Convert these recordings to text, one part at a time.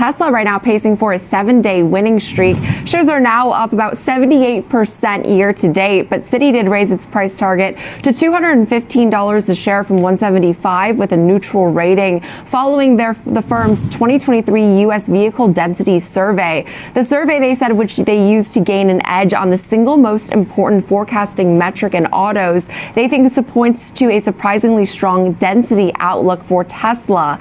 Tesla right now pacing for a 7-day winning streak. Shares are now up about 78% year to date, but Citi did raise its price target to $215 a share from $175 with a neutral rating following the firm's 2023 U.S. vehicle density survey. The survey, they said, which they used to gain an edge on the single most important forecasting metric in autos, they think this points to a surprisingly strong density outlook for Tesla.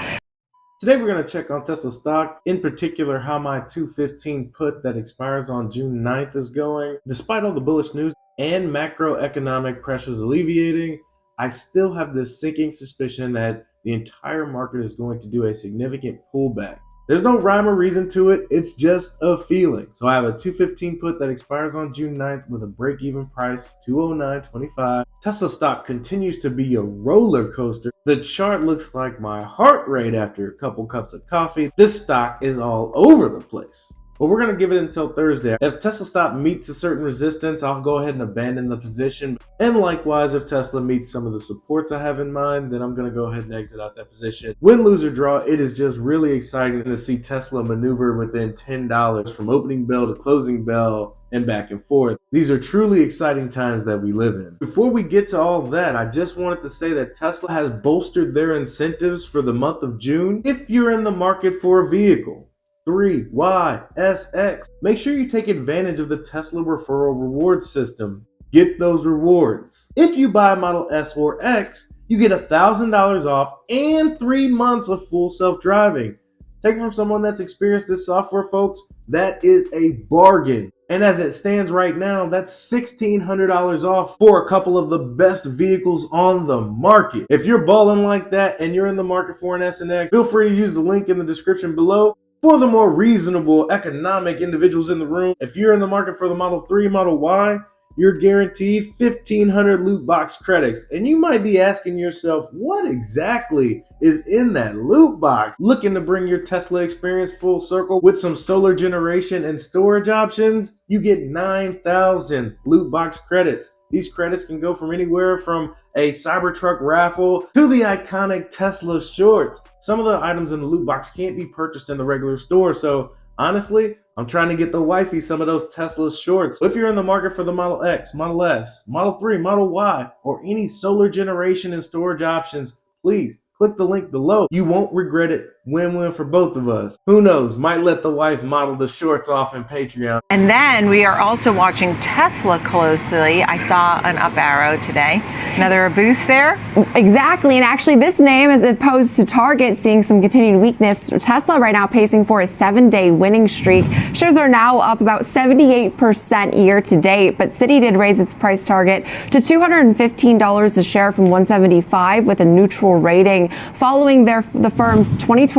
Today we're going to check on Tesla stock, in particular how my 215 put that expires on June 9th is going. Despite all the bullish news and macroeconomic pressures alleviating, I still have this sinking suspicion that the entire market is going to do a significant pullback. There's no rhyme or reason to it, it's just a feeling. So I have a 215 put that expires on June 9th with a break-even price of $209.25. Tesla stock continues to be a roller coaster. The chart looks like my heart rate after a couple cups of coffee. This stock is all over the place. But we're going to give it until Thursday. If Tesla stock meets a certain resistance, I'll go ahead and abandon the position. And likewise, if Tesla meets some of the supports I have in mind, then I'm going to go ahead and exit out that position. Win, lose, or draw, it is just really exciting to see Tesla maneuver within $10 from opening bell to closing bell and back and forth. These are truly exciting times that we live in. Before we get to all that, I just wanted to say that Tesla has bolstered their incentives for the month of June. If you're in the market for a vehicle, 3YSX. Make sure you take advantage of the Tesla referral reward system. Get those rewards. If you buy Model S or X, you get $1,000 off and 3 months of full self-driving. Take it from someone that's experienced this software, folks. That is a bargain. And as it stands right now, that's $1,600 off for a couple of the best vehicles on the market. If you're balling like that and you're in the market for an S and X, feel free to use the link in the description below. For the more reasonable economic individuals in the room, if you're in the market for the Model 3, Model Y, you're guaranteed 1,500 loot box credits. And you might be asking yourself, what exactly is in that loot box? Looking to bring your Tesla experience full circle with some solar generation and storage options? You get 9,000 loot box credits. These credits can go from anywhere from a Cybertruck raffle to the iconic Tesla shorts. Some of the items in the loot box can't be purchased in the regular store, so honestly, I'm trying to get the wifey some of those Tesla shorts. So if you're in the market for the Model X, Model S, Model 3, Model Y, or any solar generation and storage options, please click the link below. You won't regret it. Win-win for both of us. Who knows, might let the wife model the shorts off in Patreon. And then we are also watching Tesla closely. I saw an up arrow today. Another boost there? Exactly, and actually this name, as opposed to Target, seeing some continued weakness. Tesla right now pacing for a 7-day winning streak. Shares are now up about 78% year to date, but Citi did raise its price target to $215 a share from $175 with a neutral rating following the firm's 2023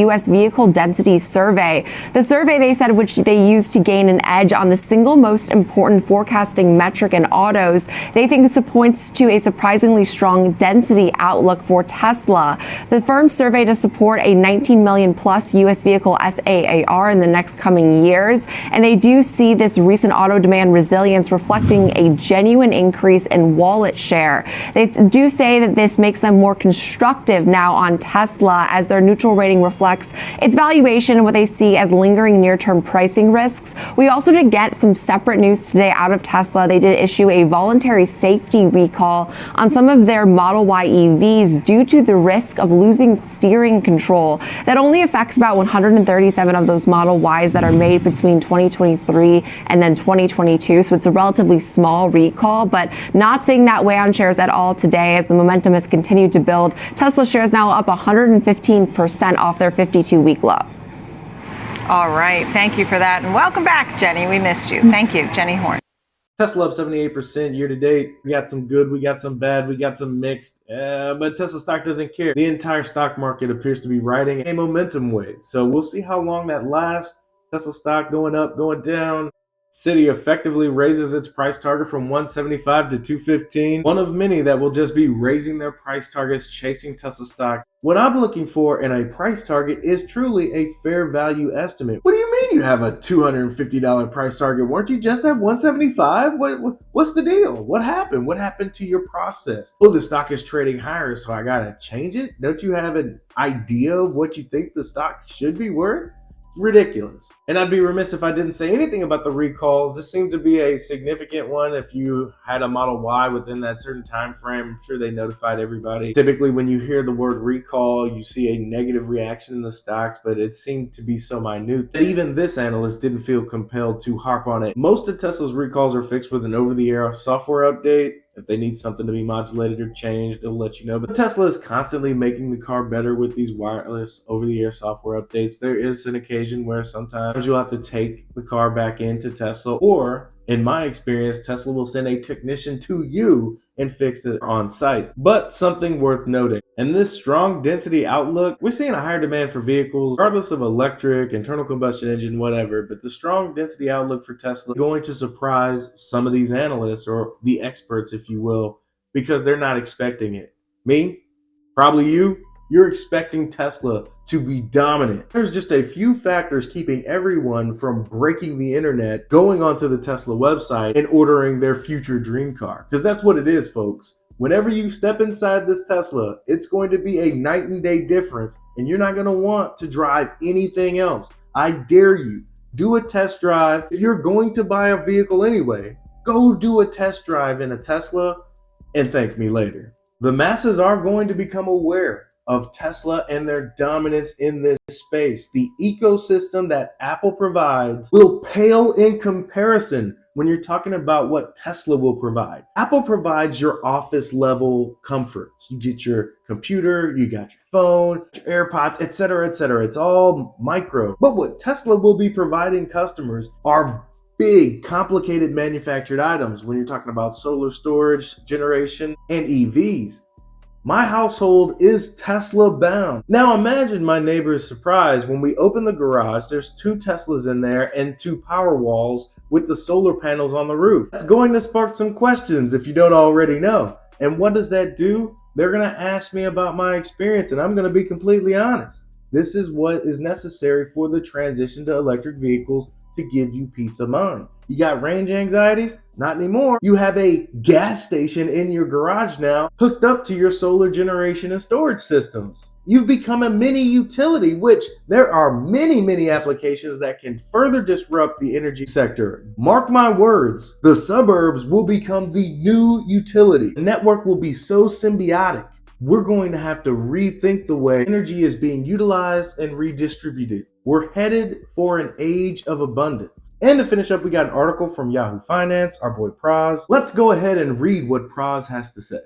U.S. vehicle density survey. The survey, they said, which they used to gain an edge on the single most important forecasting metric in autos, they think this points to a surprisingly strong density outlook for Tesla. The firm surveyed to support a 19 million plus U.S. vehicle SAAR in the next coming years, and they do see this recent auto demand resilience reflecting a genuine increase in wallet share. They do say that this makes them more constructive now on Tesla, as their neutral rating reflects its valuation and what they see as lingering near-term pricing risks. We also did get some separate news today out of Tesla. They did issue a voluntary safety recall on some of their Model Y EVs due to the risk of losing steering control. That only affects about 137 of those Model Ys that are made between 2023 and then 2022. So it's a relatively small recall, but not seeing that weigh on shares at all today as the momentum has continued to build. Tesla shares now up 115% off their 52-week low. All right, thank you for that. And welcome back, Jenny. We missed you. Thank you, Jenny Horn. Tesla up 78% year to date. We got some good, we got some bad, we got some mixed, but Tesla stock doesn't care. The entire stock market appears to be riding a momentum wave. So we'll see how long that lasts. Tesla stock going up, going down. Citi effectively raises its price target from 175 to 215. One of many that will just be raising their price targets, chasing Tesla stock. What I'm looking for in a price target is truly a fair value estimate. What do you mean you have a $250 price target? Weren't you just at 175? What's the deal? What happened? What happened to your process? Oh, the stock is trading higher, so I gotta change it? Don't you have an idea of what you think the stock should be worth? Ridiculous. And I'd be remiss if I didn't say anything about the recalls. This seems to be a significant one. If you had a Model Y within that certain time frame, I'm sure they notified everybody. Typically, when you hear the word recall, you see a negative reaction in the stocks, but it seemed to be so minute that even this analyst didn't feel compelled to harp on it. Most of Tesla's recalls are fixed with an over-the-air software update. If they need something to be modulated or changed, they'll let you know. But Tesla is constantly making the car better with these wireless over-the-air software updates. There is an occasion where sometimes you'll have to take the car back into Tesla, or in my experience, Tesla will send a technician to you and fix it on site. But something worth noting, in this strong density outlook, we're seeing a higher demand for vehicles, regardless of electric, internal combustion engine, whatever. But the strong density outlook for Tesla is going to surprise some of these analysts, or the experts, if you will, because they're not expecting it. Me, probably you're expecting Tesla to be dominant. There's just a few factors keeping everyone from breaking the internet, going onto the Tesla website and ordering their future dream car. Because that's what it is, folks. Whenever you step inside this Tesla, it's going to be a night and day difference, and you're not going to want to drive anything else. I dare you, do a test drive. If you're going to buy a vehicle anyway, go do a test drive in a Tesla and thank me later. The masses are going to become aware of Tesla and their dominance in this space. The ecosystem that Apple provides will pale in comparison when you're talking about what Tesla will provide. Apple provides your office level comforts. You get your computer, you got your phone, your AirPods, etc., etc. It's all micro. But what Tesla will be providing customers are big, complicated manufactured items when you're talking about solar storage, generation, and EVs. My household is Tesla bound. Now imagine my neighbor's surprise when we open the garage, there's 2 Teslas in there and 2 power walls with the solar panels on the roof. That's going to spark some questions if you don't already know. And what does that do? They're going to ask me about my experience, and I'm going to be completely honest. This is what is necessary for the transition to electric vehicles to give you peace of mind. You got range anxiety? Not anymore. You have a gas station in your garage now hooked up to your solar generation and storage systems. You've become a mini utility, which there are many applications that can further disrupt the energy sector. Mark my words, the suburbs will become the new utility. The network will be so symbiotic. We're going to have to rethink the way energy is being utilized and redistributed. We're headed for an age of abundance. And to finish up, we got an article from Yahoo Finance, our boy Praz. Let's go ahead and read what Praz has to say.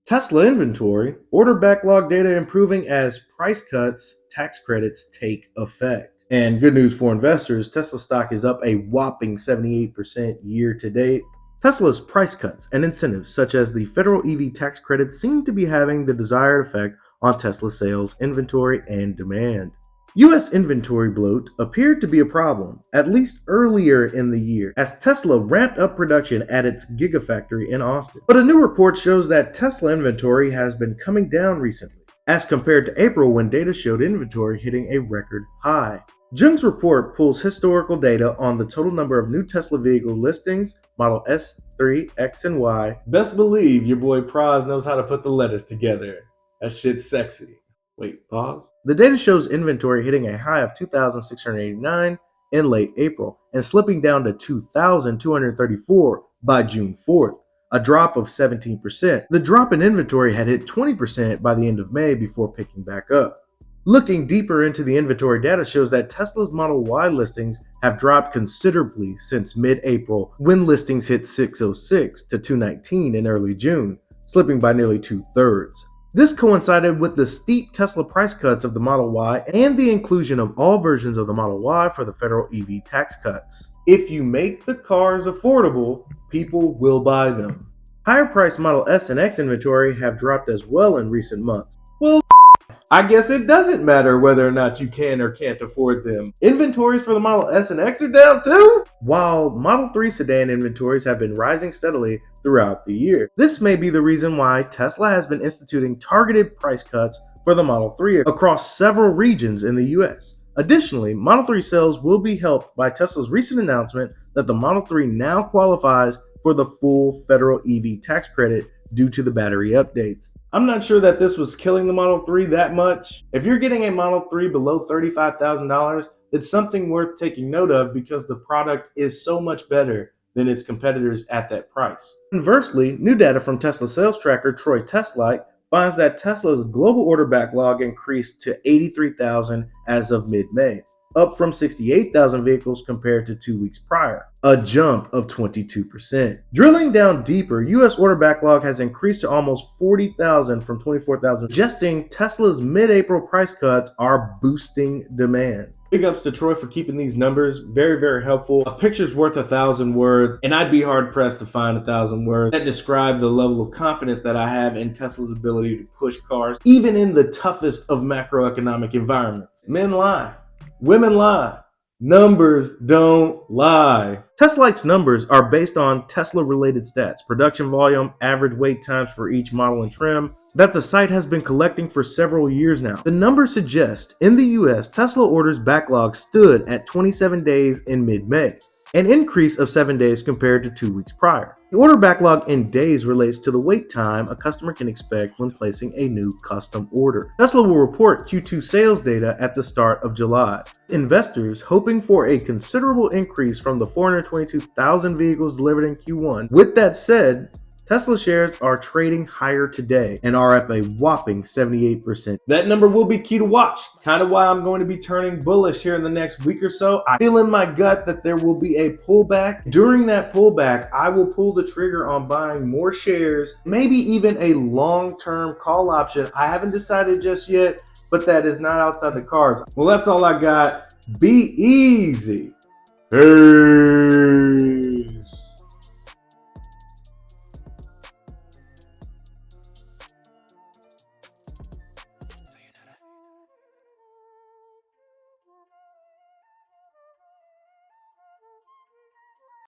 Tesla inventory, order backlog data improving as price cuts, tax credits take effect. And good news for investors, Tesla stock is up a whopping 78% year to date. Tesla's price cuts and incentives, such as the federal EV tax credits, seem to be having the desired effect on Tesla sales, inventory, and demand. U.S. inventory bloat appeared to be a problem, at least earlier in the year, as Tesla ramped up production at its Gigafactory in Austin. But a new report shows that Tesla inventory has been coming down recently, as compared to April when data showed inventory hitting a record high. Jung's report pulls historical data on the total number of new Tesla vehicle listings, Model S, 3, X, and Y. Best believe your boy Praz knows how to put the letters together. That shit's sexy. Wait, pause. The data shows inventory hitting a high of 2,689 in late April and slipping down to 2,234 by June 4th, a drop of 17%. The drop in inventory had hit 20% by the end of May before picking back up. Looking deeper into the inventory data shows that Tesla's Model Y listings have dropped considerably since mid-April, when listings hit 606 to 219 in early June, slipping by nearly 2/3. This coincided with the steep Tesla price cuts of the Model Y and the inclusion of all versions of the Model Y for the federal EV tax cuts. If you make the cars affordable, people will buy them. Higher priced Model S and X inventory have dropped as well in recent months. Well, I guess it doesn't matter whether or not you can or can't afford them. Inventories for the Model S and X are down too, while Model 3 sedan inventories have been rising steadily throughout the year. This may be the reason why Tesla has been instituting targeted price cuts for the Model 3 across several regions in the US. Additionally, Model 3 sales will be helped by Tesla's recent announcement that the Model 3 now qualifies for the full federal EV tax credit due to the battery updates. I'm not sure that this was killing the Model 3 that much. If you're getting a Model 3 below $35,000, It's something worth taking note of because the product is so much better than its competitors at that price. Conversely, new data from Tesla sales tracker Troy Teslite finds that Tesla's global order backlog increased to 83,000 as of mid-May, up from 68,000 vehicles compared to 2 weeks prior, a jump of 22%. Drilling down deeper, U.S. order backlog has increased to almost 40,000 from 24,000, suggesting Tesla's mid-April price cuts are boosting demand. Big ups to Troy for keeping these numbers very, very helpful. A picture's worth 1,000 words, and I'd be hard-pressed to find 1,000 words that describe the level of confidence that I have in Tesla's ability to push cars, even in the toughest of macroeconomic environments. Men lie. Women lie. Numbers don't lie. Teslite's numbers are based on Tesla-related stats, production volume, average wait times for each model and trim, that the site has been collecting for several years now. The numbers suggest in the US, Tesla orders backlog stood at 27 days in mid-May, an increase of 7 days compared to 2 weeks prior. The order backlog in days relates to the wait time a customer can expect when placing a new custom order. Tesla will report Q2 sales data at the start of July. Investors hoping for a considerable increase from the 422,000 vehicles delivered in Q1. With that said, Tesla shares are trading higher today and are up a whopping 78%. That number will be key to watch, kind of why I'm going to be turning bullish here in the next week or so. I feel in my gut that there will be a pullback. During that pullback, I will pull the trigger on buying more shares, maybe even a long-term call option. I haven't decided just yet, but that is not outside the cards. Well, that's all I got. Be easy. Hey.